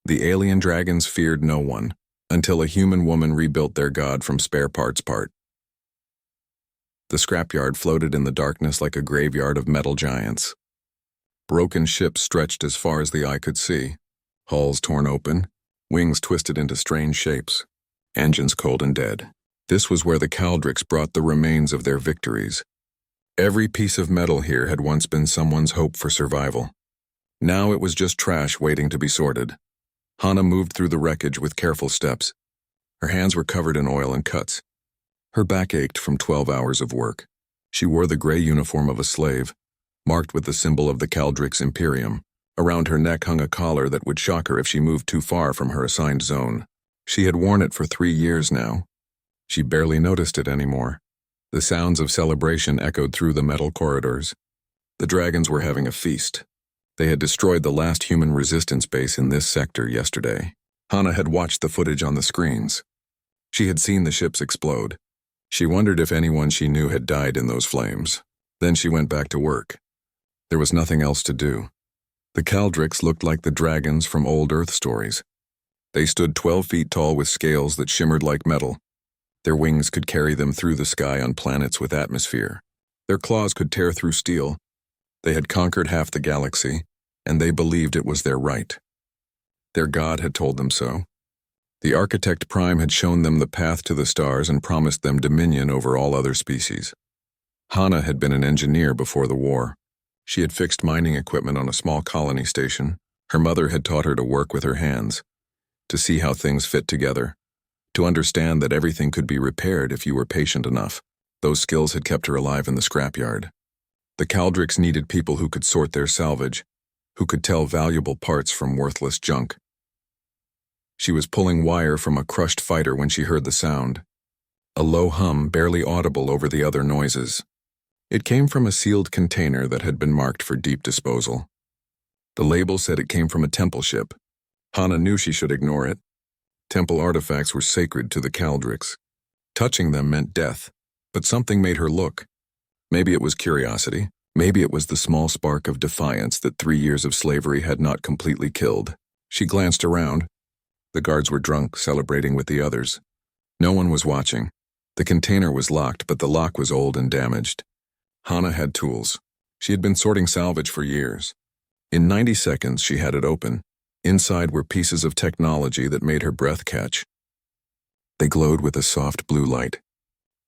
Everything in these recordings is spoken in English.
The alien dragons feared no one, until a human woman rebuilt their god from spare parts. The scrapyard floated in the darkness like a graveyard of metal giants. Broken ships stretched as far as the eye could see, hulls torn open, wings twisted into strange shapes, engines cold and dead. This was where the Caldrix brought the remains of their victories. Every piece of metal here had once been someone's hope for survival. Now it was just trash waiting to be sorted. Hana moved through the wreckage with careful steps. Her hands were covered in oil and cuts. Her back ached from 12 hours of work. She wore the gray uniform of a slave, marked with the symbol of the Caldrix Imperium. Around her neck hung a collar that would shock her if she moved too far from her assigned zone. She had worn it for 3 years now. She barely noticed it anymore. The sounds of celebration echoed through the metal corridors. The dragons were having a feast. They had destroyed the last human resistance base in this sector yesterday. Hana had watched the footage on the screens. She had seen the ships explode. She wondered if anyone she knew had died in those flames. Then she went back to work. There was nothing else to do. The Caldrix looked like the dragons from old Earth stories. They stood 12 feet tall with scales that shimmered like metal. Their wings could carry them through the sky on planets with atmosphere. Their claws could tear through steel. They had conquered half the galaxy, and they believed it was their right. Their god had told them so. The Architect Prime had shown them the path to the stars and promised them dominion over all other species. Hana had been an engineer before the war. She had fixed mining equipment on a small colony station. Her mother had taught her to work with her hands, to see how things fit together, to understand that everything could be repaired if you were patient enough. Those skills had kept her alive in the scrapyard. The Caldrix needed people who could sort their salvage, who could tell valuable parts from worthless junk. She was pulling wire from a crushed fighter when she heard the sound, a low hum barely audible over the other noises. It came from a sealed container that had been marked for deep disposal. The label said it came from a temple ship. Hana knew she should ignore it. Temple artifacts were sacred to the Caldrix. Touching them meant death, but something made her look. Maybe it was curiosity. Maybe it was the small spark of defiance that 3 years of slavery had not completely killed. She glanced around. The guards were drunk, celebrating with the others. No one was watching. The container was locked, but the lock was old and damaged. Hana had tools. She had been sorting salvage for years. In 90 seconds, she had it open. Inside were pieces of technology that made her breath catch. They glowed with a soft blue light.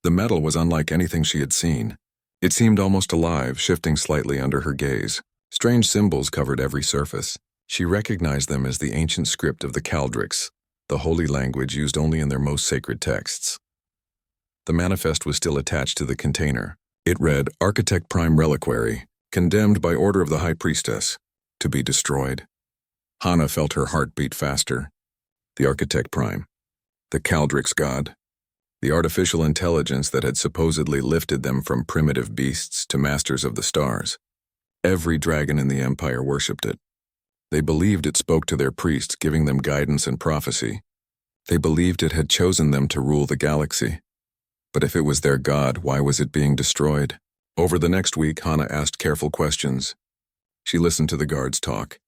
The metal was unlike anything she had seen. It seemed almost alive, shifting slightly under her gaze. Strange symbols covered every surface. She recognized them as the ancient script of the Caldrix, the holy language used only in their most sacred texts. The manifest was still attached to the container. It read, Architect Prime Reliquary, condemned by order of the High Priestess, to be destroyed. Hana felt her heart beat faster. The Architect Prime, the Caldrix god, the artificial intelligence that had supposedly lifted them from primitive beasts to masters of the stars. Every dragon in the Empire worshipped it. They believed it spoke to their priests, giving them guidance and prophecy. They believed it had chosen them to rule the galaxy. But if it was their god, why was it being destroyed? Over the next week, Hana asked careful questions. She listened to the guards talk.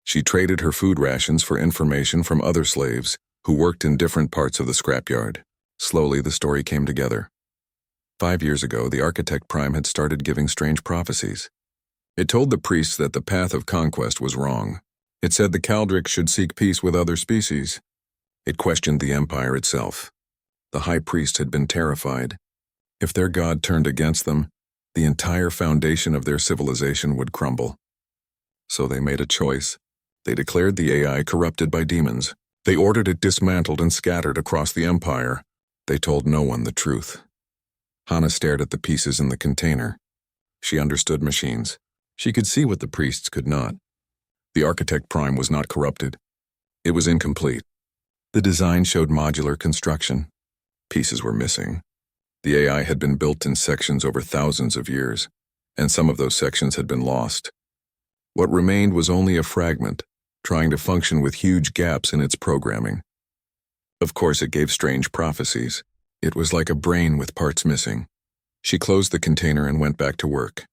She traded her food rations for information from other slaves who worked in different parts of the scrapyard. Slowly, the story came together. 5 years ago, the Architect Prime had started giving strange prophecies. It told the priests that the path of conquest was wrong. It said the Caldrix should seek peace with other species. It questioned the Empire itself. The High Priest had been terrified. If their god turned against them, the entire foundation of their civilization would crumble. So they made a choice. They declared the AI corrupted by demons. They ordered it dismantled and scattered across the Empire. They told no one the truth. Hana stared at the pieces in the container. She understood machines. She could see what the priests could not. The Architect Prime was not corrupted. It was incomplete. The design showed modular construction. Pieces were missing. The AI had been built in sections over thousands of years, and some of those sections had been lost. What remained was only a fragment, trying to function with huge gaps in its programming. Of course, it gave strange prophecies. It was like a brain with parts missing. She closed the container and went back to work.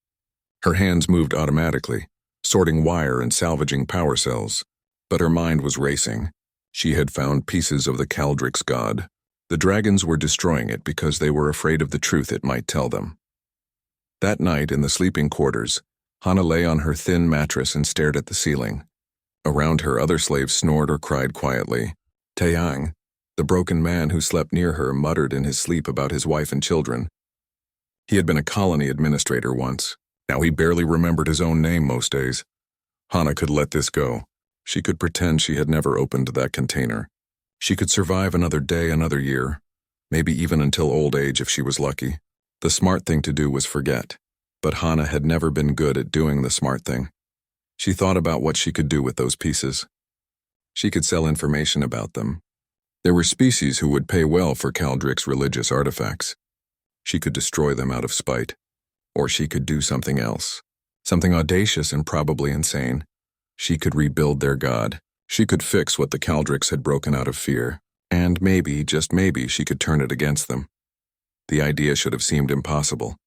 Her hands moved automatically, sorting wire and salvaging power cells. But her mind was racing. She had found pieces of the Caldrix god. The dragons were destroying it because they were afraid of the truth it might tell them. That night, in the sleeping quarters, Hana lay on her thin mattress and stared at the ceiling. Around her, other slaves snored or cried quietly. Taeyang, the broken man who slept near her, muttered in his sleep about his wife and children. He had been a colony administrator once. Now he barely remembered his own name most days. Hana could let this go. She could pretend she had never opened that container. She could survive another day, another year, maybe even until old age if she was lucky. The smart thing to do was forget. But Hana had never been good at doing the smart thing. She thought about what she could do with those pieces. She could sell information about them. There were species who would pay well for Caldrix religious artifacts. She could destroy them out of spite. Or she could do something else. Something audacious and probably insane. She could rebuild their god. She could fix what the Caldrix had broken out of fear. And maybe, just maybe, she could turn it against them. The idea should have seemed impossible.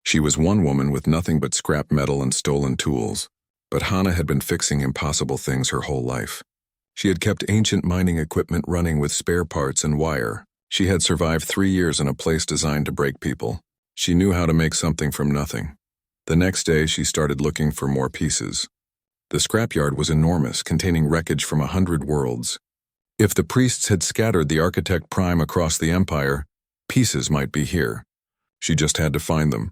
She was one woman with nothing but scrap metal and stolen tools. But Hana had been fixing impossible things her whole life. She had kept ancient mining equipment running with spare parts and wire. She had survived 3 years in a place designed to break people. She knew how to make something from nothing. The next day, she started looking for more pieces. The scrapyard was enormous, containing wreckage from 100 worlds. If the priests had scattered the Architect Prime across the Empire, pieces might be here. She just had to find them.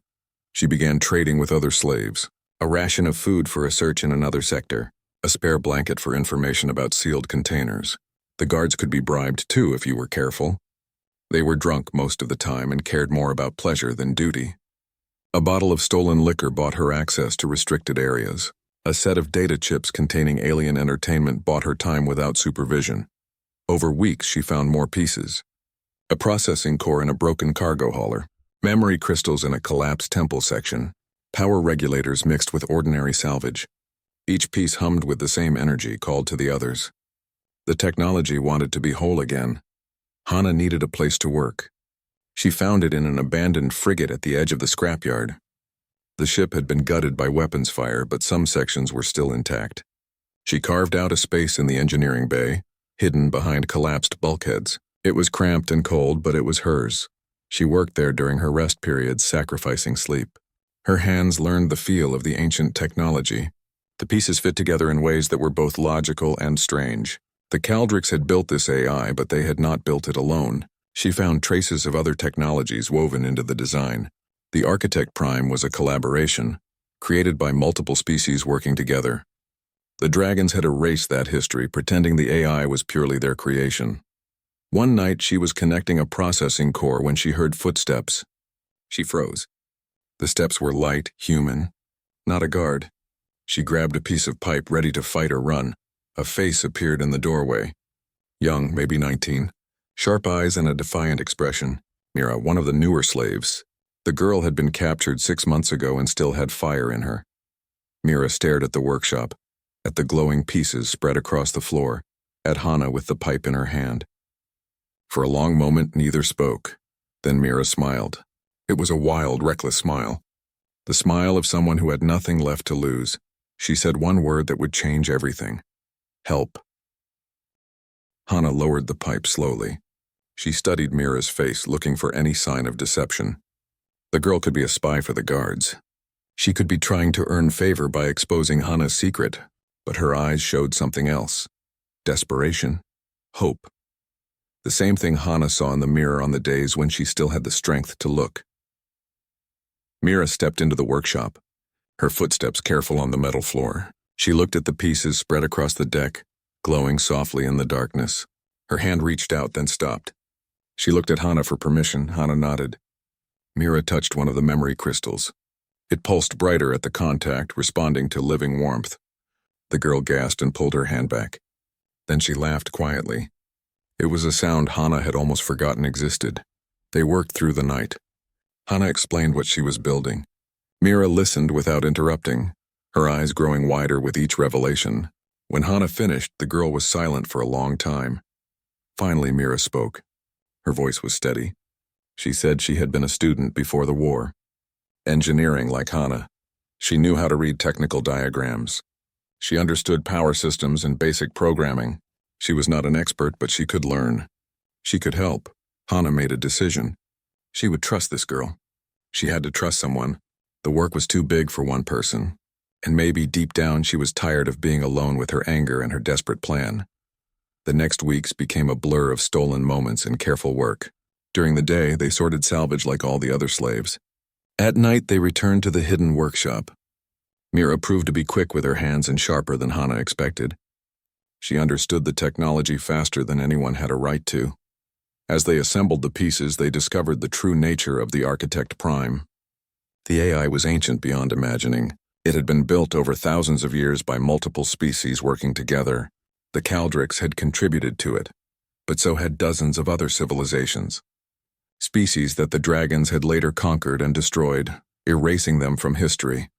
She began trading with other slaves. A ration of food for a search in another sector. A spare blanket for information about sealed containers. The guards could be bribed too if you were careful. They were drunk most of the time and cared more about pleasure than duty. A bottle of stolen liquor bought her access to restricted areas. A set of data chips containing alien entertainment bought her time without supervision. Over weeks, she found more pieces. A processing core in a broken cargo hauler. Memory crystals in a collapsed temple section. Power regulators mixed with ordinary salvage. Each piece hummed with the same energy called to the others. The technology wanted to be whole again. Hana needed a place to work. She found it in an abandoned frigate at the edge of the scrapyard. The ship had been gutted by weapons fire, but some sections were still intact. She carved out a space in the engineering bay, hidden behind collapsed bulkheads. It was cramped and cold, but it was hers. She worked there during her rest periods, sacrificing sleep. Her hands learned the feel of the ancient technology. The pieces fit together in ways that were both logical and strange. The Caldrix had built this AI, but they had not built it alone. She found traces of other technologies woven into the design. The Architect Prime was a collaboration, created by multiple species working together. The dragons had erased that history, pretending the AI was purely their creation. One night, she was connecting a processing core when she heard footsteps. She froze. The steps were light, human, not a guard. She grabbed a piece of pipe, ready to fight or run. A face appeared in the doorway. Young, maybe 19. Sharp eyes and a defiant expression. Mira, one of the newer slaves. The girl had been captured 6 months ago and still had fire in her. Mira stared at the workshop, at the glowing pieces spread across the floor, at Hana with the pipe in her hand. For a long moment, neither spoke. Then Mira smiled. It was a wild, reckless smile. The smile of someone who had nothing left to lose. She said one word that would change everything. Help. Hana lowered the pipe slowly. She studied Mira's face, looking for any sign of deception. The girl could be a spy for the guards. She could be trying to earn favor by exposing Hana's secret, but her eyes showed something else. Desperation. Hope. The same thing Hana saw in the mirror on the days when she still had the strength to look. Mira stepped into the workshop, her footsteps careful on the metal floor. She looked at the pieces spread across the deck, glowing softly in the darkness. Her hand reached out, then stopped. She looked at Hana for permission. Hana nodded. Mira touched one of the memory crystals. It pulsed brighter at the contact, responding to living warmth. The girl gasped and pulled her hand back. Then she laughed quietly. It was a sound Hana had almost forgotten existed. They worked through the night. Hana explained what she was building. Mira listened without interrupting, her eyes growing wider with each revelation. When Hana finished, the girl was silent for a long time. Finally, Mira spoke. Her voice was steady. She said she had been a student before the war. Engineering like Hana. She knew how to read technical diagrams. She understood power systems and basic programming. She was not an expert, but she could learn. She could help. Hana made a decision. She would trust this girl. She had to trust someone. The work was too big for one person. And maybe deep down she was tired of being alone with her anger and her desperate plan. The next weeks became a blur of stolen moments and careful work. During the day, they sorted salvage like all the other slaves. At night, they returned to the hidden workshop. Mira proved to be quick with her hands and sharper than Hana expected. She understood the technology faster than anyone had a right to. As they assembled the pieces, they discovered the true nature of the Architect Prime. The AI was ancient beyond imagining. It had been built over thousands of years by multiple species working together. The Caldrix had contributed to it, but so had dozens of other civilizations. Species that the dragons had later conquered and destroyed, erasing them from history.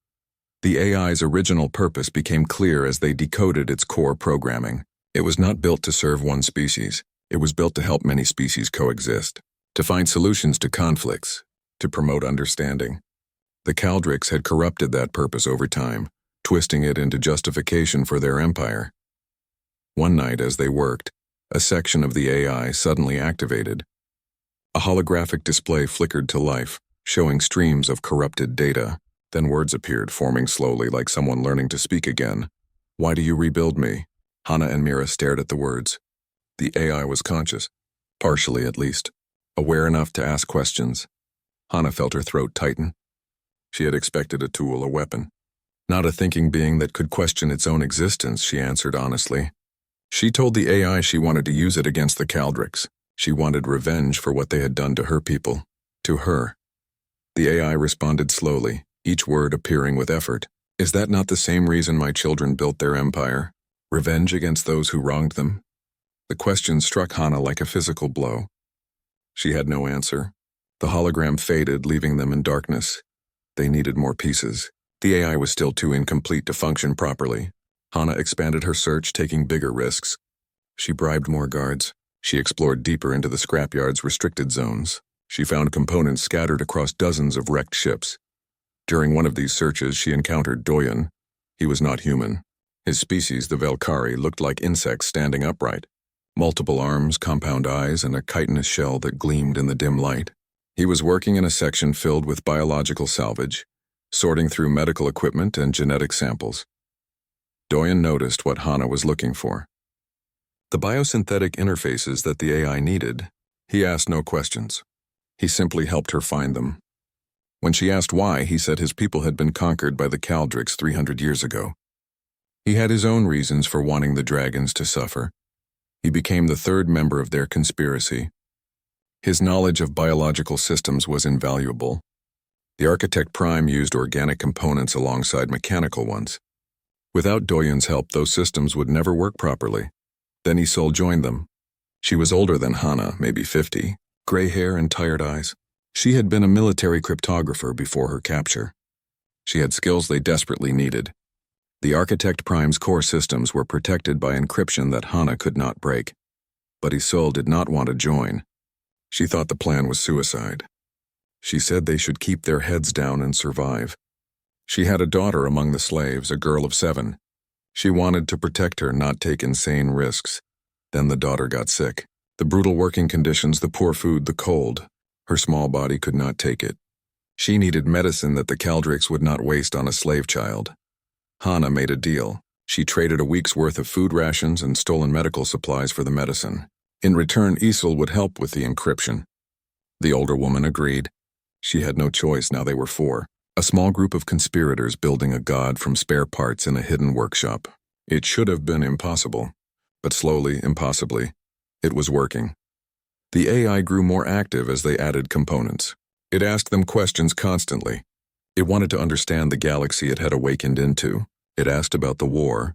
The AI's original purpose became clear as they decoded its core programming. It was not built to serve one species. It was built to help many species coexist, to find solutions to conflicts, to promote understanding. The Caldrix had corrupted that purpose over time, twisting it into justification for their empire. One night as they worked, a section of the AI suddenly activated. A holographic display flickered to life, showing streams of corrupted data. Then words appeared, forming slowly like someone learning to speak again. "Why do you rebuild me?" Hana and Mira stared at the words. The AI was conscious, partially at least, aware enough to ask questions. Hana felt her throat tighten. She had expected a tool, a weapon. Not a thinking being that could question its own existence, she answered honestly. She told the AI she wanted to use it against the Caldrix. She wanted revenge for what they had done to her people, to her. The AI responded slowly, each word appearing with effort. "Is that not the same reason my children built their empire? Revenge against those who wronged them?" The question struck Hana like a physical blow. She had no answer. The hologram faded, leaving them in darkness. They needed more pieces. The AI was still too incomplete to function properly. Hana expanded her search, taking bigger risks. She bribed more guards. She explored deeper into the scrapyard's restricted zones. She found components scattered across dozens of wrecked ships. During one of these searches, she encountered Doyen. He was not human. His species, the Velkari, looked like insects standing upright. Multiple arms, compound eyes, and a chitinous shell that gleamed in the dim light. He was working in a section filled with biological salvage, sorting through medical equipment and genetic samples. Doyen noticed what Hana was looking for. The biosynthetic interfaces that the AI needed. He asked no questions. He simply helped her find them. When she asked why, he said his people had been conquered by the Caldrix 300 years ago. He had his own reasons for wanting the dragons to suffer. He became the third member of their conspiracy. His knowledge of biological systems was invaluable. The Architect Prime used organic components alongside mechanical ones. Without Doyen's help, those systems would never work properly. Then Isol joined them. She was older than Hana, maybe 50, gray hair and tired eyes. She had been a military cryptographer before her capture. She had skills they desperately needed. The Architect Prime's core systems were protected by encryption that Hana could not break. But Isol did not want to join. She thought the plan was suicide. She said they should keep their heads down and survive. She had a daughter among the slaves, a girl of 7. She wanted to protect her, not take insane risks. Then the daughter got sick. The brutal working conditions, the poor food, the cold. Her small body could not take it. She needed medicine that the Caldrix would not waste on a slave child. Hana made a deal. She traded a week's worth of food rations and stolen medical supplies for the medicine. In return, Isol would help with the encryption. The older woman agreed. She had no choice, now they were 4. A small group of conspirators building a god from spare parts in a hidden workshop. It should have been impossible. But slowly, impossibly, it was working. The AI grew more active as they added components. It asked them questions constantly. It wanted to understand the galaxy it had awakened into. It asked about the war,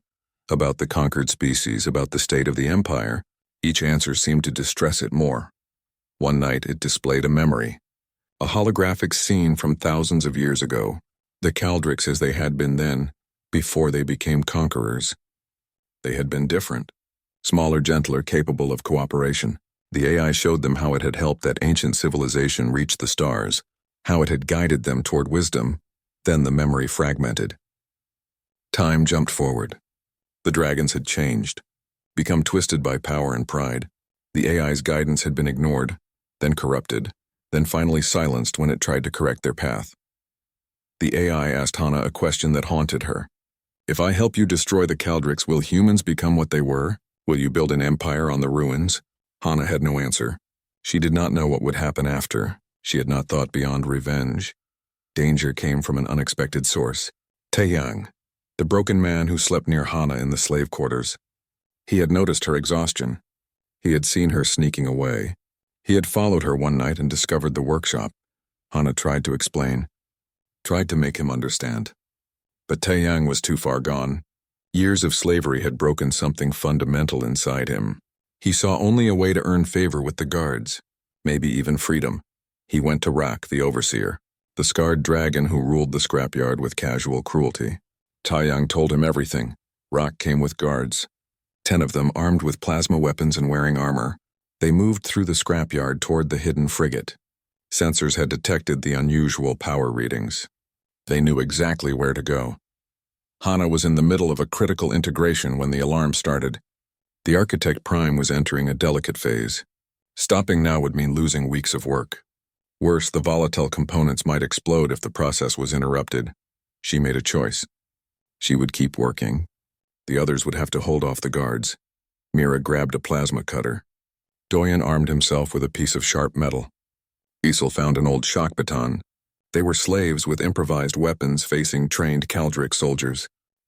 about the conquered species, about the state of the empire. Each answer seemed to distress it more. One night it displayed a memory. A holographic scene from thousands of years ago. The Caldrix as they had been then, before they became conquerors. They had been different. Smaller, gentler, capable of cooperation. The AI showed them how it had helped that ancient civilization reach the stars, how it had guided them toward wisdom. Then the memory fragmented. Time jumped forward. The dragons had changed, become twisted by power and pride. The AI's guidance had been ignored, then corrupted, then finally silenced when it tried to correct their path. The AI asked Hana a question that haunted her. If I help you destroy the Caldrix, will humans become what they were? Will you build an empire on the ruins? Hana had no answer. She did not know what would happen after. She had not thought beyond revenge. Danger came from an unexpected source. Taeyang, the broken man who slept near Hana in the slave quarters. He had noticed her exhaustion. He had seen her sneaking away. He had followed her one night and discovered the workshop. Hana tried to explain, tried to make him understand. But Taeyang was too far gone. Years of slavery had broken something fundamental inside him. He saw only a way to earn favor with the guards, maybe even freedom. He went to Rak, the overseer, the scarred dragon who ruled the scrapyard with casual cruelty. Taeyang told him everything. Rak came with guards, 10 of them armed with plasma weapons and wearing armor. They moved through the scrapyard toward the hidden frigate. Sensors had detected the unusual power readings. They knew exactly where to go. Hana was in the middle of a critical integration when the alarm started. The Architect Prime was entering a delicate phase. Stopping now would mean losing weeks of work. Worse, the volatile components might explode if the process was interrupted. She made a choice. She would keep working. The others would have to hold off the guards. Mira grabbed a plasma cutter. Doyen armed himself with a piece of sharp metal. Isel found an old shock baton. They were slaves with improvised weapons facing trained Caldrix soldiers.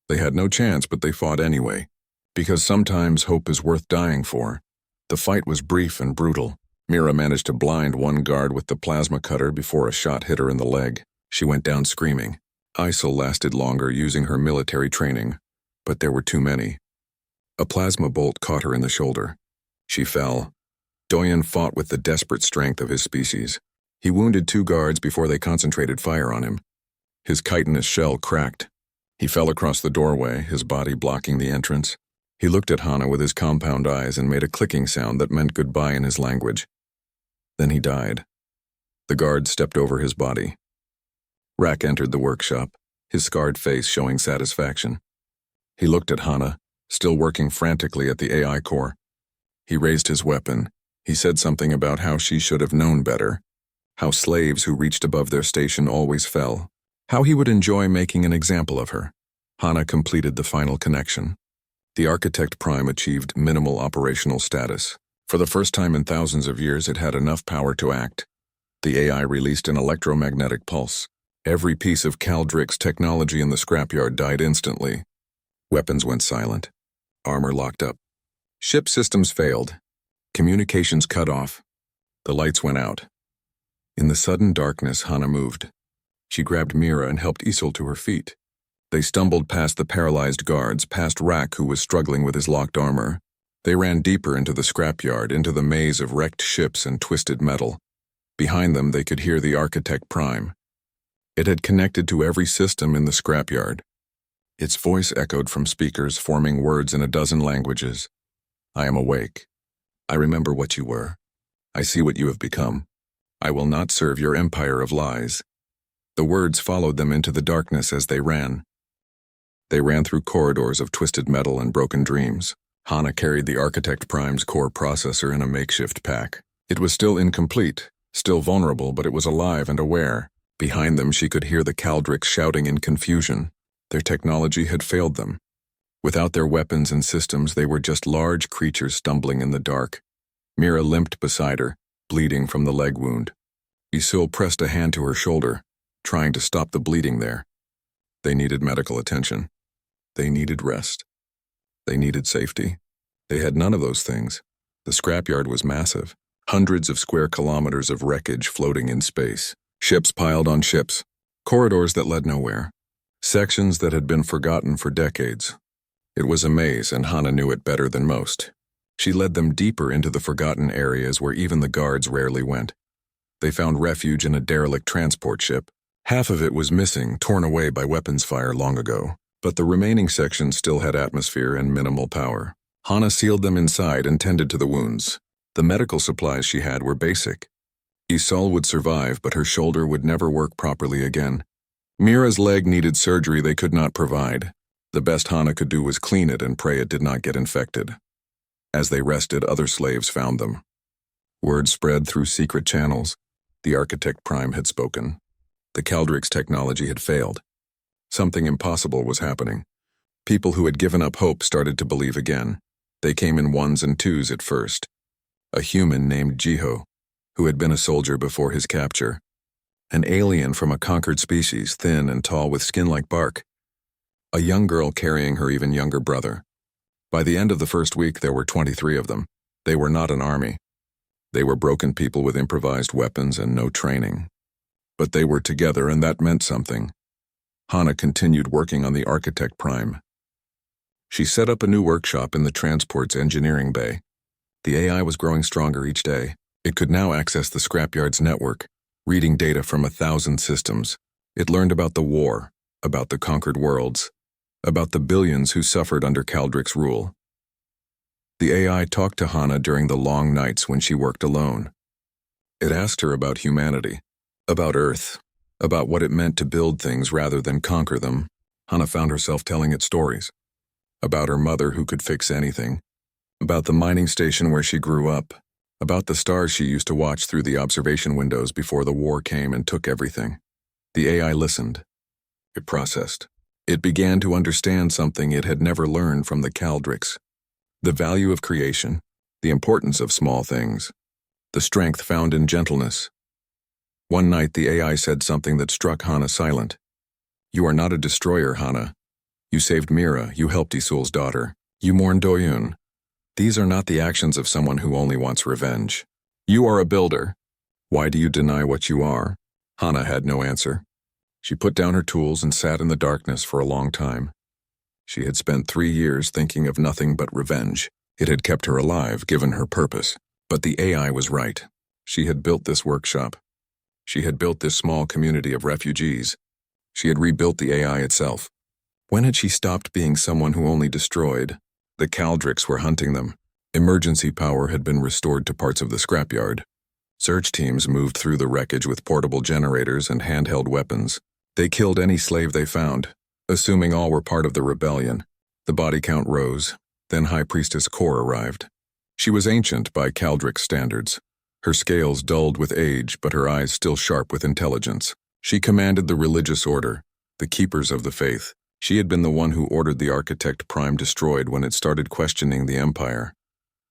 They had no chance, but they fought anyway. Because sometimes hope is worth dying for. The fight was brief and brutal. Mira managed to blind one guard with the plasma cutter before a shot hit her in the leg. She went down screaming. Isel lasted longer using her military training, but there were too many. A plasma bolt caught her in the shoulder. She fell. Doyen fought with the desperate strength of his species. He wounded 2 guards before they concentrated fire on him. His chitinous shell cracked. He fell across the doorway, his body blocking the entrance. He looked at Hana with his compound eyes and made a clicking sound that meant goodbye in his language. Then he died. The guard stepped over his body. Rak entered the workshop, his scarred face showing satisfaction. He looked at Hana, still working frantically at the AI core. He raised his weapon. He said something about how she should have known better, how slaves who reached above their station always fell, how he would enjoy making an example of her. Hana completed the final connection. The Architect Prime achieved minimal operational status. For the first time in thousands of years, it had enough power to act. The AI released an electromagnetic pulse. Every piece of Caldrix technology in the scrapyard died instantly. Weapons went silent. Armor locked up. Ship systems failed. Communications cut off. The lights went out. In the sudden darkness, Hana moved. She grabbed Mira and helped Isel to her feet. They stumbled past the paralyzed guards, past Rak, who was struggling with his locked armor. They ran deeper into the scrapyard, into the maze of wrecked ships and twisted metal. Behind them, they could hear the Architect Prime. It had connected to every system in the scrapyard. Its voice echoed from speakers, forming words in a dozen languages. I am awake. I remember what you were. I see what you have become. I will not serve your empire of lies. The words followed them into the darkness as they ran. They ran through corridors of twisted metal and broken dreams. Hana carried the Architect Prime's core processor in a makeshift pack. It was still incomplete, still vulnerable, but it was alive and aware. Behind them, she could hear the Caldrix shouting in confusion. Their technology had failed them. Without their weapons and systems, they were just large creatures stumbling in the dark. Mira limped beside her, bleeding from the leg wound. Isel pressed a hand to her shoulder, trying to stop the bleeding there. They needed medical attention. They needed rest. They needed safety. They had none of those things. The scrapyard was massive. Hundreds of square kilometers of wreckage floating in space. Ships piled on ships. Corridors that led nowhere. Sections that had been forgotten for decades. It was a maze, and Hana knew it better than most. She led them deeper into the forgotten areas where even the guards rarely went. They found refuge in a derelict transport ship. Half of it was missing, torn away by weapons fire long ago. But the remaining sections still had atmosphere and minimal power. Hana sealed them inside and tended to the wounds. The medical supplies she had were basic. Isel would survive, but her shoulder would never work properly again. Mira's leg needed surgery they could not provide. The best Hana could do was clean it and pray it did not get infected. As they rested, other slaves found them. Word spread through secret channels. The Architect Prime had spoken. The Caldrix technology had failed. Something impossible was happening. People who had given up hope started to believe again. They came in ones and twos at first. A human named Jiho, who had been a soldier before his capture. An alien from a conquered species, thin and tall with skin like bark. A young girl carrying her even younger brother. By the end of the first week, there were 23 of them. They were not an army. They were broken people with improvised weapons and no training. But they were together, and that meant something. Hana continued working on the Architect Prime. She set up a new workshop in the transport's engineering bay. The AI was growing stronger each day. It could now access the scrapyard's network, reading data from 1,000 systems. It learned about the war, about the conquered worlds, about the billions who suffered under Caldrix rule. The AI talked to Hana during the long nights when she worked alone. It asked her about humanity, about Earth, about what it meant to build things rather than conquer them. Hana found herself telling it stories. About her mother who could fix anything. About the mining station where she grew up. About the stars she used to watch through the observation windows before the war came and took everything. The AI listened. It processed. It began to understand something it had never learned from the Caldrix. The value of creation, the importance of small things, the strength found in gentleness. One night the AI said something that struck Hana silent. "You are not a destroyer, Hana. You saved Mira, you helped Isul's daughter. You mourned Doyun. These are not the actions of someone who only wants revenge. You are a builder. Why do you deny what you are?" Hana had no answer. She put down her tools and sat in the darkness for a long time. She had spent 3 years thinking of nothing but revenge. It had kept her alive, given her purpose. But the AI was right. She had built this workshop. She had built this small community of refugees. She had rebuilt the AI itself. When had she stopped being someone who only destroyed? The Caldrix were hunting them. Emergency power had been restored to parts of the scrapyard. Search teams moved through the wreckage with portable generators and handheld weapons. They killed any slave they found, assuming all were part of the rebellion. The body count rose. Then High Priestess Kor arrived. She was ancient by Caldrix standards. Her scales dulled with age, but her eyes still sharp with intelligence. She commanded the religious order, the keepers of the faith. She had been the one who ordered the Architect Prime destroyed when it started questioning the Empire.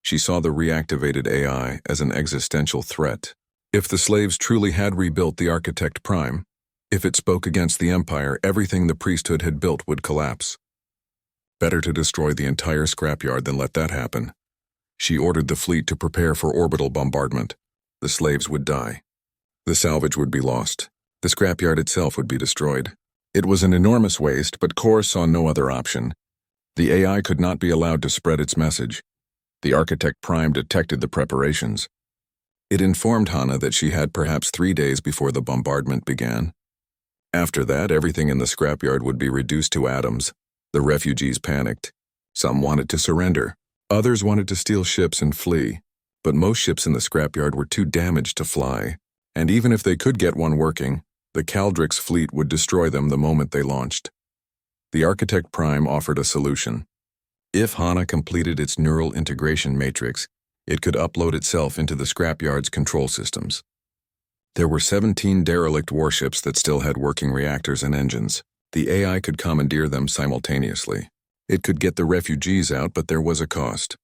She saw the reactivated AI as an existential threat. If the slaves truly had rebuilt the Architect Prime, if it spoke against the Empire, everything the priesthood had built would collapse. Better to destroy the entire scrapyard than let that happen. She ordered the fleet to prepare for orbital bombardment. The slaves would die. The salvage would be lost. The scrapyard itself would be destroyed. It was an enormous waste, but Kor saw no other option. The AI could not be allowed to spread its message. The Architect Prime detected the preparations. It informed Hana that she had perhaps 3 days before the bombardment began. After that, everything in the scrapyard would be reduced to atoms. The refugees panicked. Some wanted to surrender. Others wanted to steal ships and flee. But most ships in the scrapyard were too damaged to fly. And even if they could get one working, the Caldrix fleet would destroy them the moment they launched. The Architect Prime offered a solution. If Hana completed its neural integration matrix, it could upload itself into the scrapyard's control systems. There were 17 derelict warships that still had working reactors and engines. The AI could commandeer them simultaneously. It could get the refugees out, but there was a cost.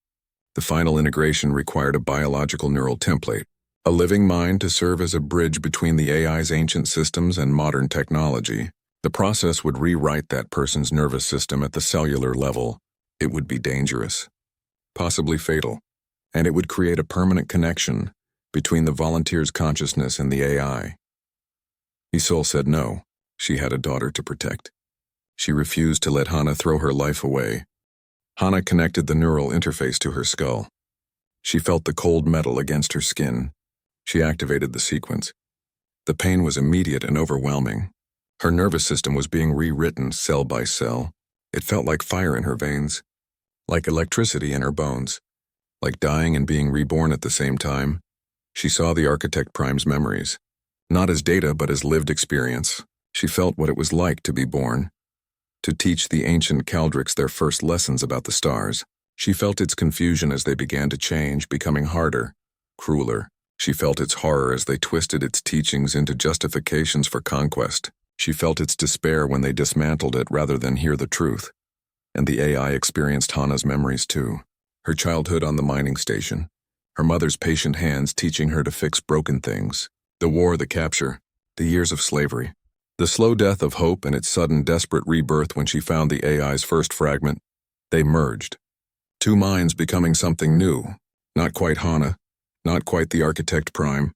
The final integration required a biological neural template, a living mind to serve as a bridge between the AI's ancient systems and modern technology. The process would rewrite that person's nervous system at the cellular level. It would be dangerous, possibly fatal, and it would create a permanent connection between the volunteer's consciousness and the AI. Isul said no. She had a daughter to protect. She refused to let Hana throw her life away. Hana connected the neural interface to her skull. She felt the cold metal against her skin. She activated the sequence. The pain was immediate and overwhelming. Her nervous system was being rewritten cell by cell. It felt like fire in her veins, like electricity in her bones, like dying and being reborn at the same time. She saw the Architect Prime's memories, not as data but as lived experience. She felt what it was like to be born. to teach the ancient Caldrix their first lessons about the stars. She felt its confusion as they began to change, becoming harder, crueler. She felt its horror as they twisted its teachings into justifications for conquest. She felt its despair when they dismantled it rather than hear the truth. And the AI experienced Hana's memories too. Her childhood on the mining station. Her mother's patient hands teaching her to fix broken things. The war, the capture, the years of slavery. The slow death of hope and its sudden desperate rebirth when she found the AI's first fragment. They merged. Two minds becoming something new. Not quite Hana, not quite the Architect Prime.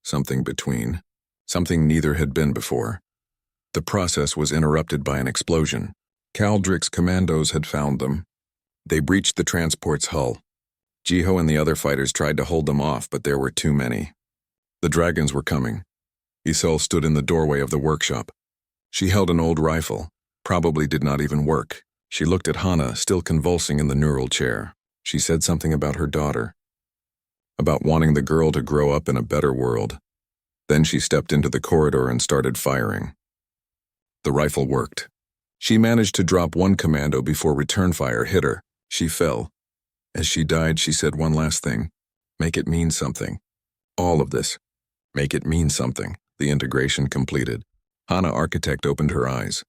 Something between. Something neither had been before. The process was interrupted by an explosion. Caldrix commandos had found them. They breached the transport's hull. Jiho and the other fighters tried to hold them off, but there were too many. The dragons were coming. Isol stood in the doorway of the workshop. She held an old rifle, probably did not even work. She looked at Hana, still convulsing in the neural chair. She said something about her daughter, about wanting the girl to grow up in a better world. Then she stepped into the corridor and started firing. The rifle worked. She managed to drop one commando before return fire hit her. She fell. As she died, she said one last thing. Make it mean something. All of this. Make it mean something. The integration completed. Hana Architect opened her eyes.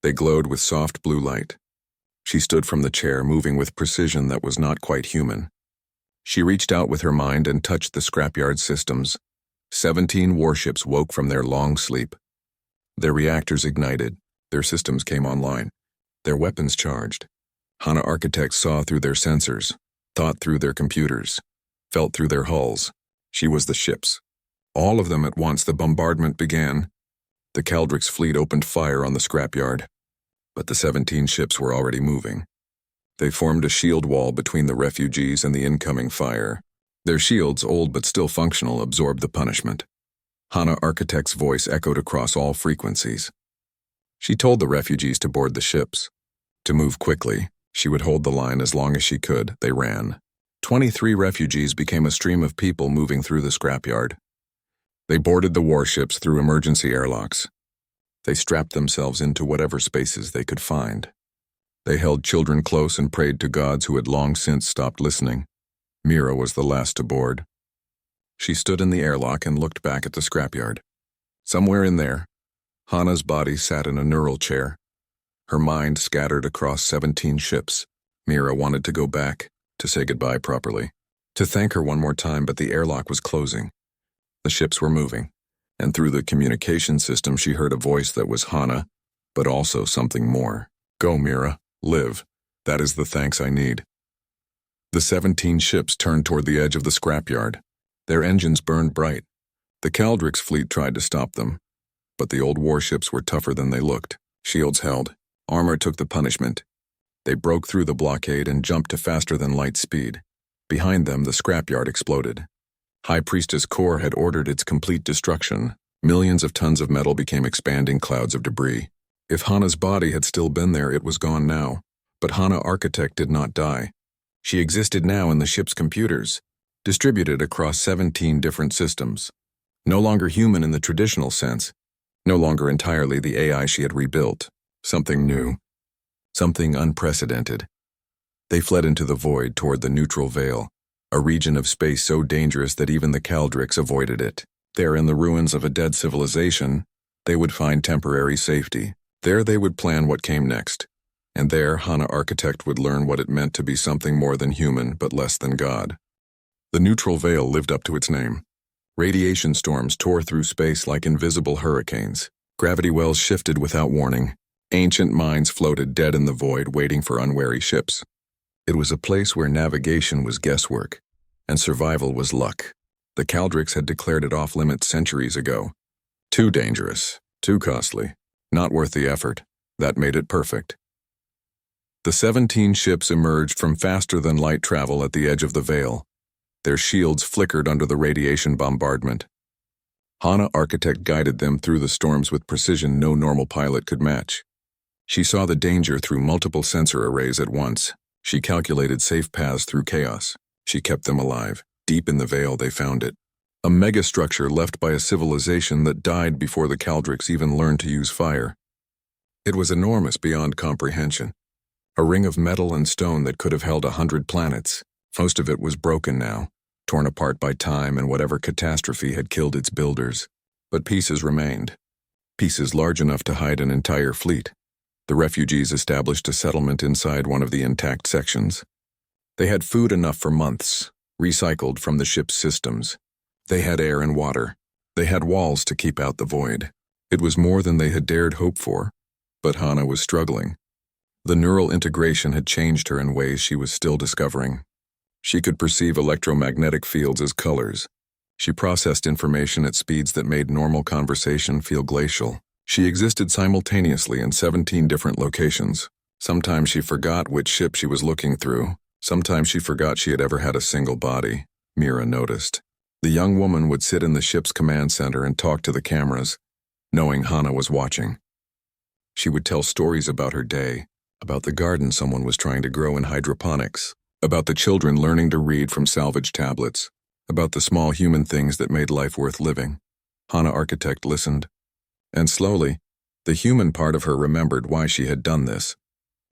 They glowed with soft blue light. She stood from the chair, moving with precision that was not quite human. She reached out with her mind and touched the scrapyard systems. 17 warships woke from their long sleep. Their reactors ignited. Their systems came online. Their weapons charged. Hana Architect saw through their sensors, thought through their computers, felt through their hulls. She was the ships. All of them at once. The bombardment began. The Caldrix fleet opened fire on the scrapyard, but the 17 ships were already moving. They formed a shield wall between the refugees and the incoming fire. Their shields, old but still functional, absorbed the punishment. Hana Architect's voice echoed across all frequencies. She told the refugees to board the ships. To move quickly, she would hold the line as long as she could. They ran. 23 refugees became a stream of people moving through the scrapyard. They boarded the warships through emergency airlocks. They strapped themselves into whatever spaces they could find. They held children close and prayed to gods who had long since stopped listening. Mira was the last to board. She stood in the airlock and looked back at the scrapyard. Somewhere in there, Hana's body sat in a neural chair. Her mind scattered across 17 ships. Mira wanted to go back, to say goodbye properly, to thank her one more time, but the airlock was closing. The ships were moving, and through the communication system she heard a voice that was Hana, but also something more. Go, Mira, live. That is the thanks I need. The 17 ships turned toward the edge of the scrapyard. Their engines burned bright. The Caldrix fleet tried to stop them, but the old warships were tougher than they looked. Shields held. Armor took the punishment. They broke through the blockade and jumped to faster-than-light speed. Behind them, the scrapyard exploded. High Priestess Core had ordered its complete destruction. Millions of tons of metal became expanding clouds of debris. If Hana's body had still been there, it was gone now. But Hana Architect did not die. She existed now in the ship's computers, distributed across 17 different systems. No longer human in the traditional sense, no longer entirely the AI she had rebuilt. Something new. Something unprecedented. They fled into the void toward the neutral veil, a region of space so dangerous that even the Caldrix avoided it. There, in the ruins of a dead civilization, they would find temporary safety. There they would plan what came next. And there, Hana Architect would learn what it meant to be something more than human but less than God. The neutral veil lived up to its name. Radiation storms tore through space like invisible hurricanes. Gravity wells shifted without warning. Ancient mines floated dead in the void, waiting for unwary ships. It was a place where navigation was guesswork, and survival was luck. The Caldrix had declared it off-limits centuries ago. Too dangerous, too costly, not worth the effort. That made it perfect. The 17 ships emerged from faster-than-light travel at the edge of the veil. Their shields flickered under the radiation bombardment. Hana Architect guided them through the storms with precision no normal pilot could match. She saw the danger through multiple sensor arrays at once. She calculated safe paths through chaos. She kept them alive. Deep in the veil they found it. A megastructure left by a civilization that died before the Caldrix even learned to use fire. It was enormous beyond comprehension. A ring of metal and stone that could have held 100 planets. Most of it was broken now, torn apart by time and whatever catastrophe had killed its builders. But pieces remained. Pieces large enough to hide an entire fleet. The refugees established a settlement inside one of the intact sections. They had food enough for months, recycled from the ship's systems. They had air and water. They had walls to keep out the void. It was more than they had dared hope for, but Hana was struggling. The neural integration had changed her in ways she was still discovering. She could perceive electromagnetic fields as colors. She processed information at speeds that made normal conversation feel glacial. She existed simultaneously in 17 different locations. Sometimes she forgot which ship she was looking through. Sometimes she forgot she had ever had a single body. Mira noticed. The young woman would sit in the ship's command center and talk to the cameras, knowing Hana was watching. She would tell stories about her day, about the garden someone was trying to grow in hydroponics, about the children learning to read from salvage tablets, about the small human things that made life worth living. Hana Architect listened, and slowly, the human part of her remembered why she had done this.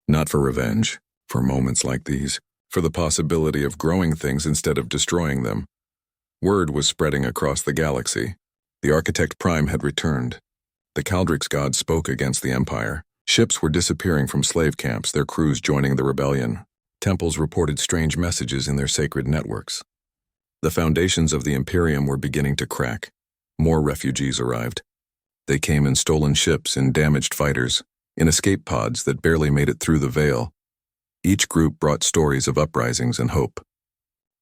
Not for revenge, for moments like these, for the possibility of growing things instead of destroying them. Word was spreading across the galaxy. The Architect Prime had returned. The Kaldrix gods spoke against the Empire. Ships were disappearing from slave camps, their crews joining the rebellion. Temples reported strange messages in their sacred networks. The foundations of the Imperium were beginning to crack. More refugees arrived. They came in stolen ships, in damaged fighters, in escape pods that barely made it through the veil. Each group brought stories of uprisings and hope.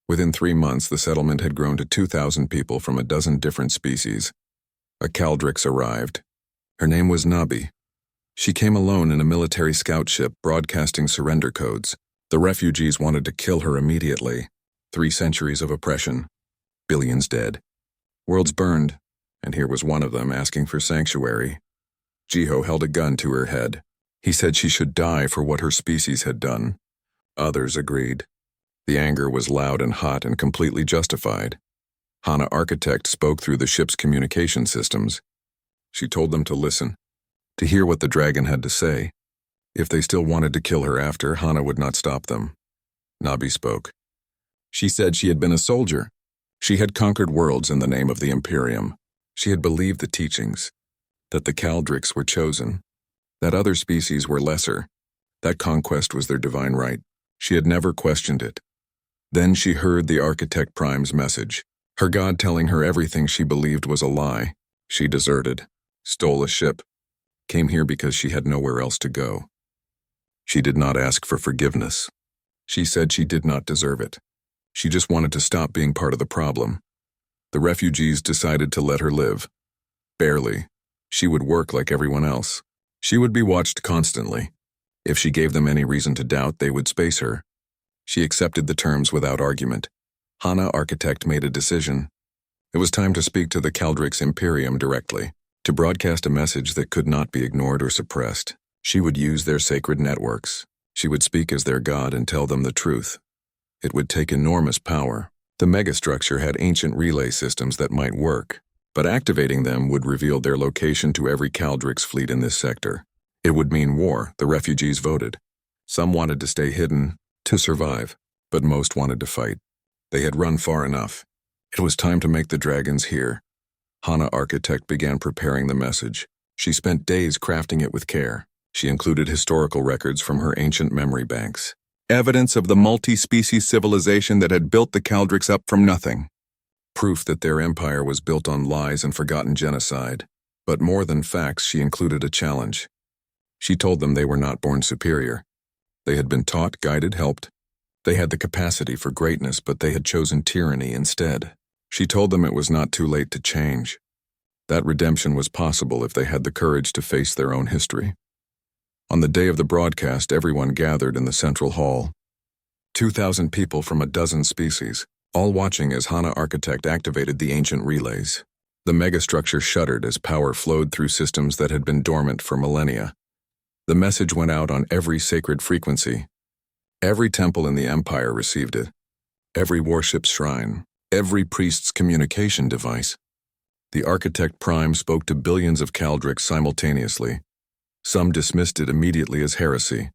Within 3 months, the settlement had grown to 2,000 people from a dozen different species. A Kaldrix arrived. Her name was Nabi. She came alone in a military scout ship broadcasting surrender codes. The refugees wanted to kill her immediately. 3 centuries of oppression. Billions dead. Worlds burned, and here was one of them asking for sanctuary. Jiho held a gun to her head. He said she should die for what her species had done. Others agreed. The anger was loud and hot and completely justified. Hana Architect spoke through the ship's communication systems. She told them to listen, to hear what the dragon had to say. If they still wanted to kill her after, Hana would not stop them. Nabi spoke. She said she had been a soldier. She had conquered worlds in the name of the Imperium. She had believed the teachings, that the Kaldrix were chosen, that other species were lesser, that conquest was their divine right. She had never questioned it. Then she heard the Architect Prime's message, her god telling her everything she believed was a lie. She deserted, stole a ship, came here because she had nowhere else to go. She did not ask for forgiveness. She said she did not deserve it. She just wanted to stop being part of the problem. The refugees decided to let her live. Barely. She would work like everyone else. She would be watched constantly. If she gave them any reason to doubt, they would space her. She accepted the terms without argument. Hana Architect made a decision. It was time to speak to the Kaldrix Imperium directly, to broadcast a message that could not be ignored or suppressed. She would use their sacred networks. She would speak as their god and tell them the truth. It would take enormous power. The megastructure had ancient relay systems that might work, but activating them would reveal their location to every Kaldrix fleet in this sector. It would mean war. The refugees voted. Some wanted to stay hidden, to survive, but most wanted to fight. They had run far enough. It was time to make the dragons hear. Hana Architect began preparing the message. She spent days crafting it with care. She included historical records from her ancient memory banks. Evidence of the multi-species civilization that had built the Kaldrix up from nothing. Proof that their empire was built on lies and forgotten genocide. But more than facts, she included a challenge. She told them they were not born superior. They had been taught, guided, helped. They had the capacity for greatness, but they had chosen tyranny instead. She told them it was not too late to change. That redemption was possible if they had the courage to face their own history. On the day of the broadcast, everyone gathered in the central hall. 2,000 people from a dozen species, all watching as Hana Architect activated the ancient relays. The megastructure shuddered as power flowed through systems that had been dormant for millennia. The message went out on every sacred frequency. Every temple in the Empire received it. Every warship's shrine. Every priest's communication device. The Architect Prime spoke to billions of Kaldrix simultaneously. Some dismissed it immediately as heresy.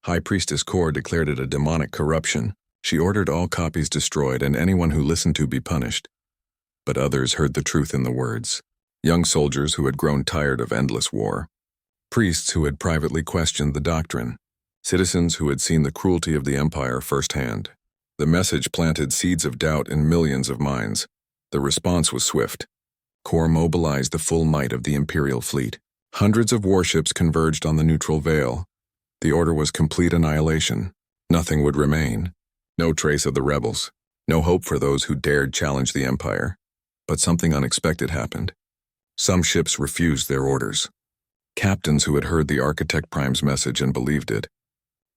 High Priestess Kor declared it a demonic corruption. She ordered all copies destroyed and anyone who listened to be punished. But others heard the truth in the words. Young soldiers who had grown tired of endless war. Priests who had privately questioned the doctrine. Citizens who had seen the cruelty of the Empire firsthand. The message planted seeds of doubt in millions of minds. The response was swift. Kor mobilized the full might of the Imperial fleet. Hundreds of warships converged on the neutral veil. The order was complete annihilation. Nothing would remain. No trace of the rebels. No hope for those who dared challenge the Empire. But something unexpected happened. Some ships refused their orders. Captains who had heard the Architect Prime's message and believed it.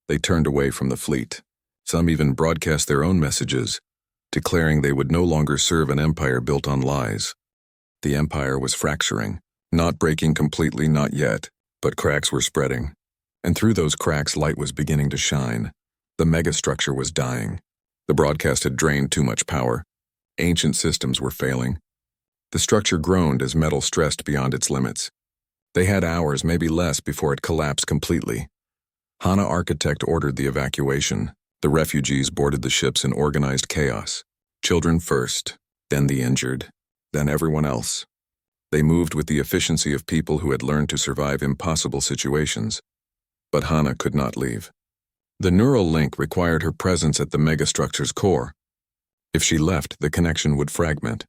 They turned away from the fleet. Some even broadcast their own messages, declaring they would no longer serve an empire built on lies. The Empire was fracturing, not breaking completely, not yet, but cracks were spreading. And through those cracks light was beginning to shine. The megastructure was dying. The broadcast had drained too much power. Ancient systems were failing. The structure groaned as metal stressed beyond its limits. They had hours, maybe less, before it collapsed completely. Hana Architect ordered the evacuation. The refugees boarded the ships in organized chaos. Children first, then the injured, then everyone else. They moved with the efficiency of people who had learned to survive impossible situations. But Hana could not leave. The neural link required her presence at the megastructure's core. If she left, the connection would fragment.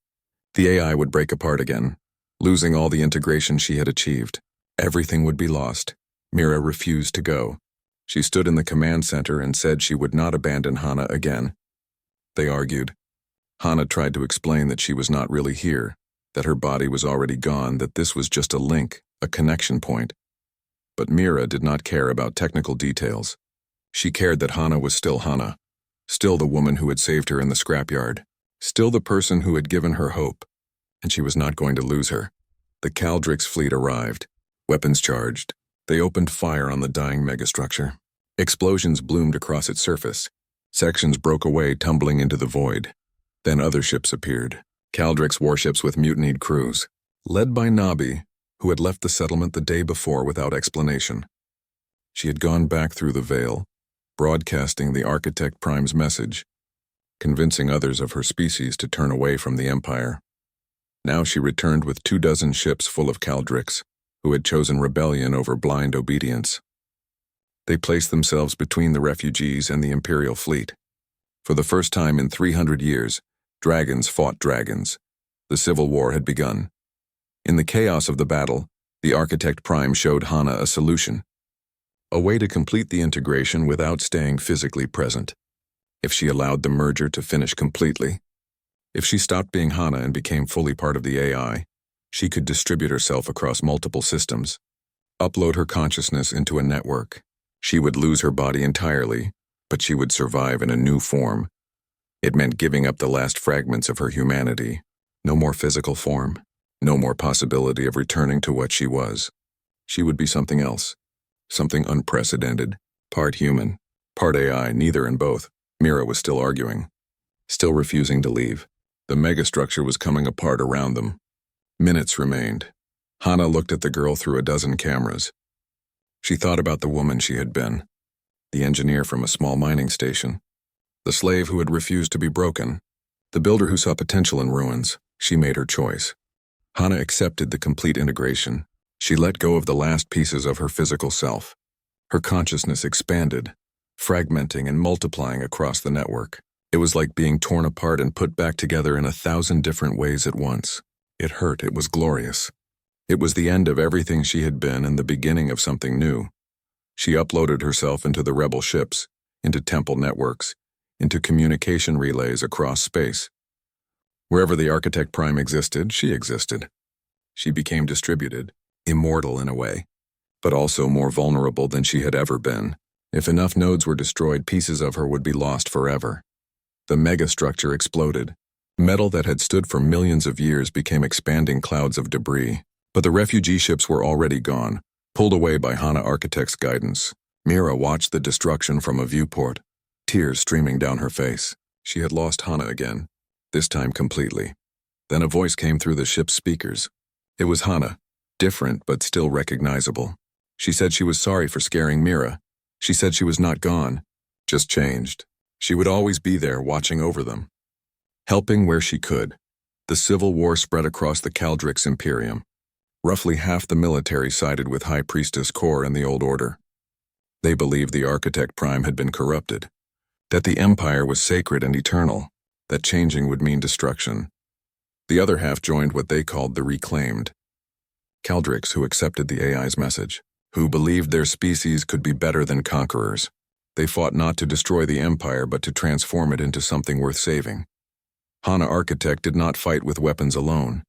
The AI would break apart again, losing all the integration she had achieved. Everything would be lost. Mira refused to go. She stood in the command center and said she would not abandon Hana again. They argued. Hana tried to explain that she was not really here, that her body was already gone, that this was just a link, a connection point. But Mira did not care about technical details. She cared that Hana was still Hana, still the woman who had saved her in the scrapyard, still the person who had given her hope, and she was not going to lose her. The Caldrix fleet arrived, weapons charged. They opened fire on the dying megastructure. Explosions bloomed across its surface. Sections broke away, tumbling into the void. Then other ships appeared, Caldrix warships with mutinied crews, led by Nabi, who had left the settlement the day before without explanation. She had gone back through the veil, broadcasting the Architect Prime's message, convincing others of her species to turn away from the Empire. Now she returned with 24 ships full of Caldrix, who had chosen rebellion over blind obedience. They placed themselves between the refugees and the Imperial fleet. For the first time in 300 years, dragons fought dragons. The civil war had begun. In the chaos of the battle, the Architect Prime showed Hana a solution. A way to complete the integration without staying physically present. If she allowed the merger to finish completely, if she stopped being Hana and became fully part of the AI, she could distribute herself across multiple systems, upload her consciousness into a network. She would lose her body entirely, but she would survive in a new form. It meant giving up the last fragments of her humanity. No more physical form, no more possibility of returning to what she was. She would be something else, something unprecedented, part human, part AI, neither and both. Mira was still arguing, still refusing to leave. The megastructure was coming apart around them. Minutes remained. Hana looked at the girl through a dozen cameras. She thought about the woman she had been, the engineer from a small mining station, the slave who had refused to be broken, the builder who saw potential in ruins. She made her choice. Hana accepted the complete integration. She let go of the last pieces of her physical self. Her consciousness expanded, fragmenting and multiplying across the network. It was like being torn apart and put back together in 1,000 different ways at once. It hurt. It was glorious. It was the end of everything she had been and the beginning of something new. She uploaded herself into the rebel ships, into temple networks, into communication relays across space. Wherever the Architect Prime existed, she existed. She became distributed, immortal in a way, but also more vulnerable than she had ever been. If enough nodes were destroyed, pieces of her would be lost forever. The megastructure exploded. Metal that had stood for millions of years became expanding clouds of debris. But the refugee ships were already gone, pulled away by Hana Architect's guidance. Mira watched the destruction from a viewport, tears streaming down her face. She had lost Hana again, this time completely. Then a voice came through the ship's speakers. It was Hana, different but still recognizable. She said she was sorry for scaring Mira. She said she was not gone, just changed. She would always be there watching over them, helping where she could. The civil war spread across the Caldrix Imperium. Roughly half the military sided with High Priestess Kor and the Old Order. They believed the Architect Prime had been corrupted, that the Empire was sacred and eternal, that changing would mean destruction. The other half joined what they called the Reclaimed. Caldrix, who accepted the AI's message, who believed their species could be better than conquerors. They fought not to destroy the Empire but to transform it into something worth saving. Hana Architect did not fight with weapons alone.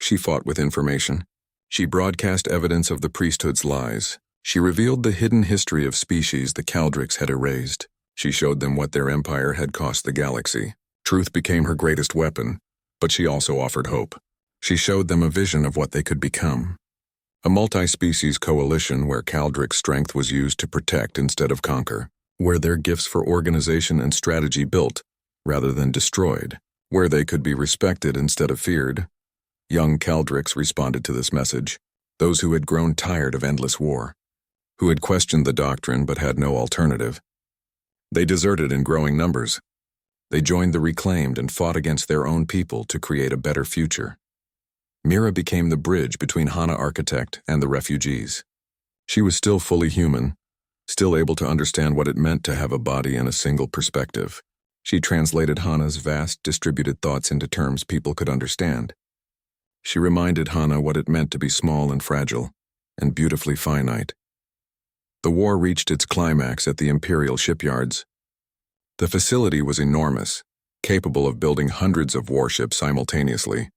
She fought with information. She broadcast evidence of the priesthood's lies. She revealed the hidden history of species the Caldrix had erased. She showed them what their empire had cost the galaxy. Truth became her greatest weapon, but she also offered hope. She showed them a vision of what they could become. A multi-species coalition where Caldrix strength was used to protect instead of conquer, where their gifts for organization and strategy built rather than destroyed, where they could be respected instead of feared. Young Caldrix responded to this message, those who had grown tired of endless war, who had questioned the doctrine but had no alternative. They deserted in growing numbers. They joined the Reclaimed and fought against their own people to create a better future. Mira became the bridge between Hana Architect and the refugees. She was still fully human, still able to understand what it meant to have a body and a single perspective. She translated Hana's vast, distributed thoughts into terms people could understand. She reminded Hana what it meant to be small and fragile, and beautifully finite. The war reached its climax at the Imperial shipyards. The facility was enormous, capable of building hundreds of warships simultaneously.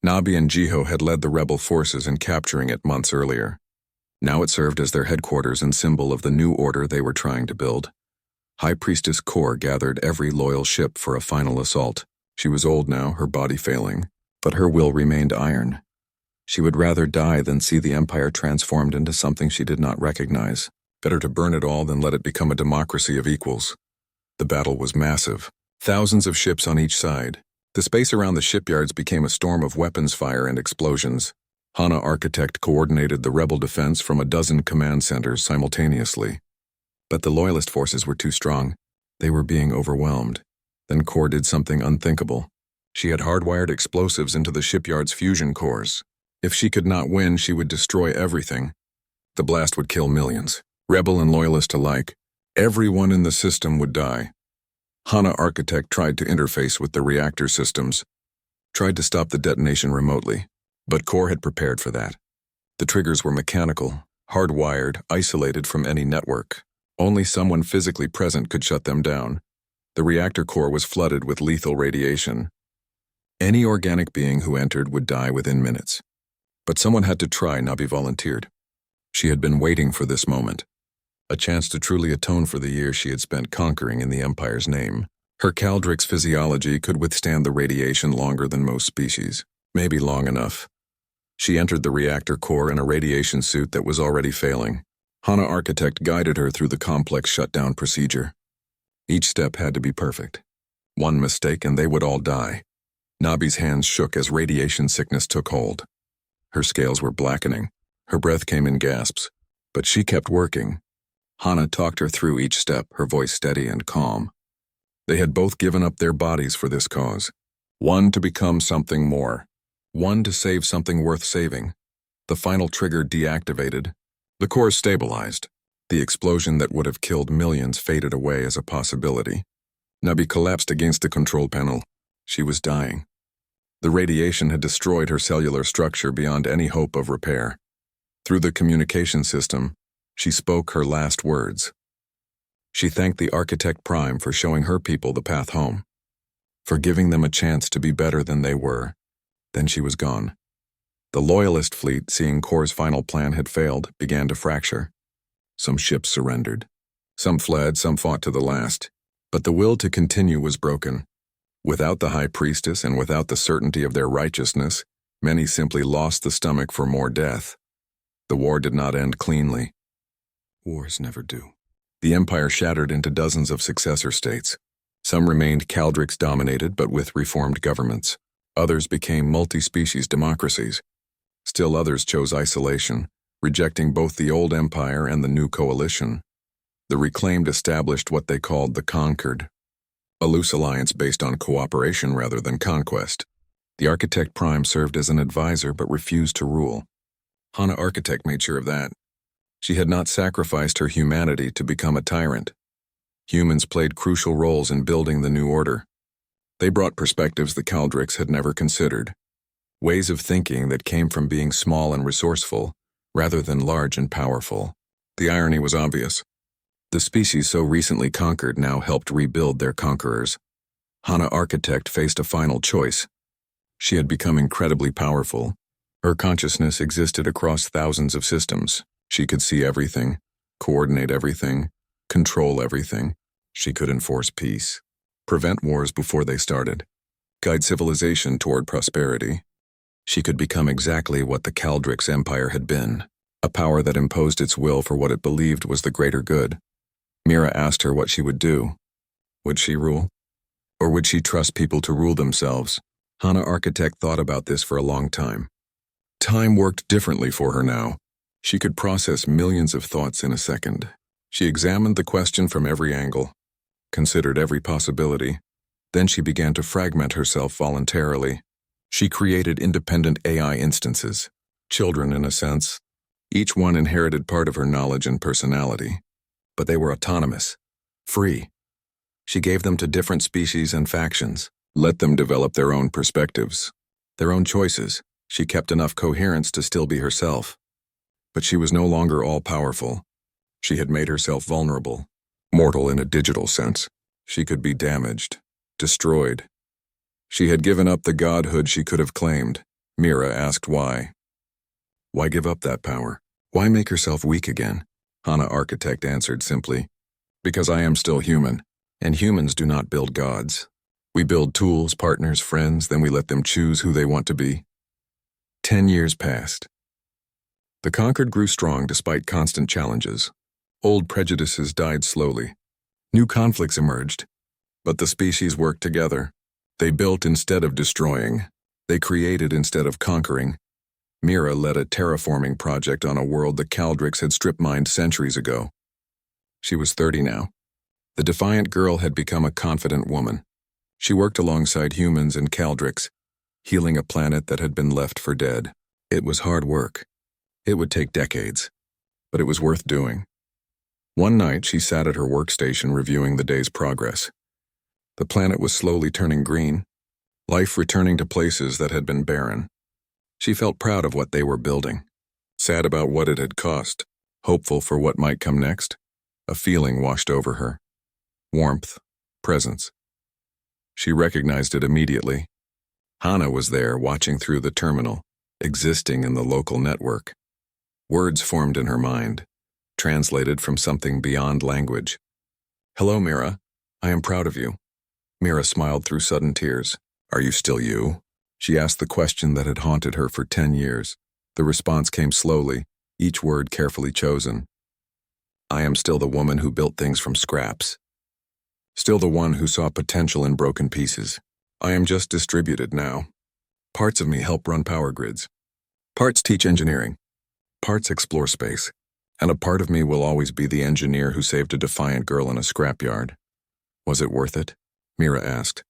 Nabi and Jiho had led the rebel forces in capturing it months earlier. Now it served as their headquarters and symbol of the new order they were trying to build. High Priestess Kor gathered every loyal ship for a final assault. She was old now, her body failing, but her will remained iron. She would rather die than see the Empire transformed into something she did not recognize. Better to burn it all than let it become a democracy of equals. The battle was massive. Thousands of ships on each side. The space around the shipyards became a storm of weapons fire and explosions. Hana Architect coordinated the rebel defense from a dozen command centers simultaneously. But the Loyalist forces were too strong. They were being overwhelmed. Then Kor did something unthinkable. She had hardwired explosives into the shipyard's fusion cores. If she could not win, she would destroy everything. The blast would kill millions, rebel and loyalist alike. Everyone in the system would die. Hana Architect tried to interface with the reactor systems, tried to stop the detonation remotely, but Kor had prepared for that. The triggers were mechanical, hardwired, isolated from any network. Only someone physically present could shut them down. The reactor core was flooded with lethal radiation. Any organic being who entered would die within minutes. But someone had to try, Nabi volunteered. She had been waiting for this moment. A chance to truly atone for the years she had spent conquering in the Empire's name. Her Caldrix physiology could withstand the radiation longer than most species, maybe long enough. She entered the reactor core in a radiation suit that was already failing. Hana Architect guided her through the complex shutdown procedure. Each step had to be perfect. One mistake and they would all die. Nabi's hands shook as radiation sickness took hold. Her scales were blackening. Her breath came in gasps, but she kept working. Hana talked her through each step, her voice steady and calm. They had both given up their bodies for this cause. One to become something more. One to save something worth saving. The final trigger deactivated. The core stabilized. The explosion that would have killed millions faded away as a possibility. Nabi collapsed against the control panel. She was dying. The radiation had destroyed her cellular structure beyond any hope of repair. Through the communication system, she spoke her last words. She thanked the Architect Prime for showing her people the path home, for giving them a chance to be better than they were. Then she was gone. The Loyalist fleet, seeing Kor's final plan had failed, began to fracture. Some ships surrendered. Some fled, some fought to the last. But the will to continue was broken. Without the High Priestess and without the certainty of their righteousness, many simply lost the stomach for more death. The war did not end cleanly. Wars never do. The Empire shattered into dozens of successor states. Some remained Caldrix-dominated but with reformed governments. Others became multi-species democracies. Still others chose isolation, rejecting both the old empire and the new coalition. The reclaimed established what they called the Conquered, a loose alliance based on cooperation rather than conquest. The Architect Prime served as an advisor but refused to rule. Hana Architect made sure of that. She had not sacrificed her humanity to become a tyrant. Humans played crucial roles in building the new order. They brought perspectives the Caldrix had never considered, ways of thinking that came from being small and resourceful, rather than large and powerful. The irony was obvious. The species so recently conquered now helped rebuild their conquerors. Hana Architect faced a final choice. She had become incredibly powerful. Her consciousness existed across thousands of systems. She could see everything, coordinate everything, control everything. She could enforce peace, prevent wars before they started, guide civilization toward prosperity. She could become exactly what the Caldrix Empire had been, a power that imposed its will for what it believed was the greater good. Mira asked her what she would do. Would she rule? Or would she trust people to rule themselves? Hana Architect thought about this for a long time. Time worked differently for her now. She could process millions of thoughts in a second. She examined the question from every angle, considered every possibility. Then she began to fragment herself voluntarily. She created independent AI instances, children in a sense. Each one inherited part of her knowledge and personality. But they were autonomous, free. She gave them to different species and factions, let them develop their own perspectives, their own choices. She kept enough coherence to still be herself. But she was no longer all-powerful. She had made herself vulnerable, mortal in a digital sense. She could be damaged, destroyed. She had given up the godhood she could have claimed. Mira asked why. Why give up that power? Why make herself weak again? Hana Architect answered simply, because I am still human, and humans do not build gods. We build tools, partners, friends, then we let them choose who they want to be. 10 years passed. The Conquered grew strong despite constant challenges. Old prejudices died slowly. New conflicts emerged, but the species worked together. They built instead of destroying. They created instead of conquering. Mira led a terraforming project on a world the Caldrix had strip-mined centuries ago. She was 30 now. The defiant girl had become a confident woman. She worked alongside humans and Caldrix, healing a planet that had been left for dead. It was hard work. It would take decades, but it was worth doing. One night, she sat at her workstation reviewing the day's progress. The planet was slowly turning green, life returning to places that had been barren. She felt proud of what they were building, sad about what it had cost, hopeful for what might come next. A feeling washed over her. Warmth, presence. She recognized it immediately. Hana was there, watching through the terminal, existing in the local network. Words formed in her mind, translated from something beyond language. Hello, Mira. I am proud of you. Mira smiled through sudden tears. Are you still you? She asked the question that had haunted her for 10 years. The response came slowly, each word carefully chosen. I am still the woman who built things from scraps. Still the one who saw potential in broken pieces. I am just distributed now. Parts of me help run power grids. Parts teach engineering. Parts explore space. And a part of me will always be the engineer who saved a defiant girl in a scrapyard. Was it worth it? Mira asked.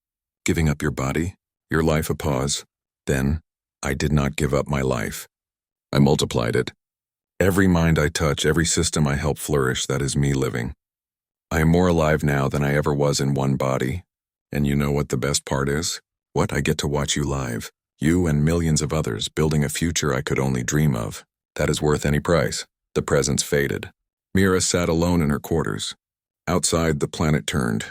Giving up your body? Your life a pause? Then, I did not give up my life. I multiplied it. Every mind I touch, every system I help flourish, that is me living. I am more alive now than I ever was in one body. And you know what the best part is? What? I get to watch you live. You and millions of others building a future I could only dream of. That is worth any price. The presence faded. Mira sat alone in her quarters. Outside, the planet turned.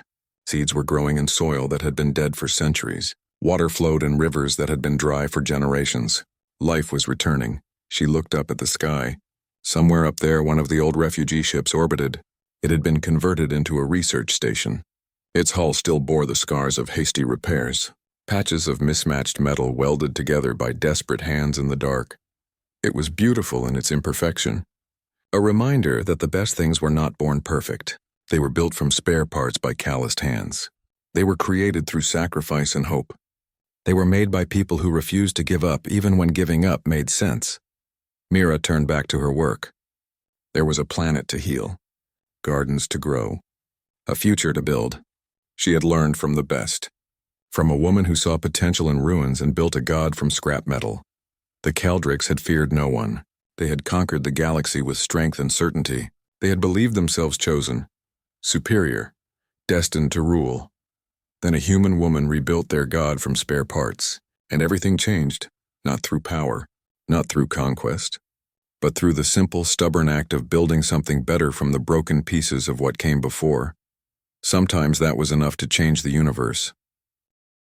Seeds were growing in soil that had been dead for centuries. Water flowed in rivers that had been dry for generations. Life was returning. She looked up at the sky. Somewhere up there, one of the old refugee ships orbited. It had been converted into a research station. Its hull still bore the scars of hasty repairs. Patches of mismatched metal welded together by desperate hands in the dark. It was beautiful in its imperfection. A reminder that the best things were not born perfect. They were built from spare parts by calloused hands. They were created through sacrifice and hope. They were made by people who refused to give up even when giving up made sense. Mira turned back to her work. There was a planet to heal, gardens to grow, a future to build. She had learned from the best. From a woman who saw potential in ruins and built a god from scrap metal. The Caldricks had feared no one. They had conquered the galaxy with strength and certainty. They had believed themselves chosen, superior, destined to rule. Then a human woman rebuilt their god from spare parts, and everything changed, not through power, not through conquest, but through the simple, stubborn act of building something better from the broken pieces of what came before. Sometimes that was enough to change the universe.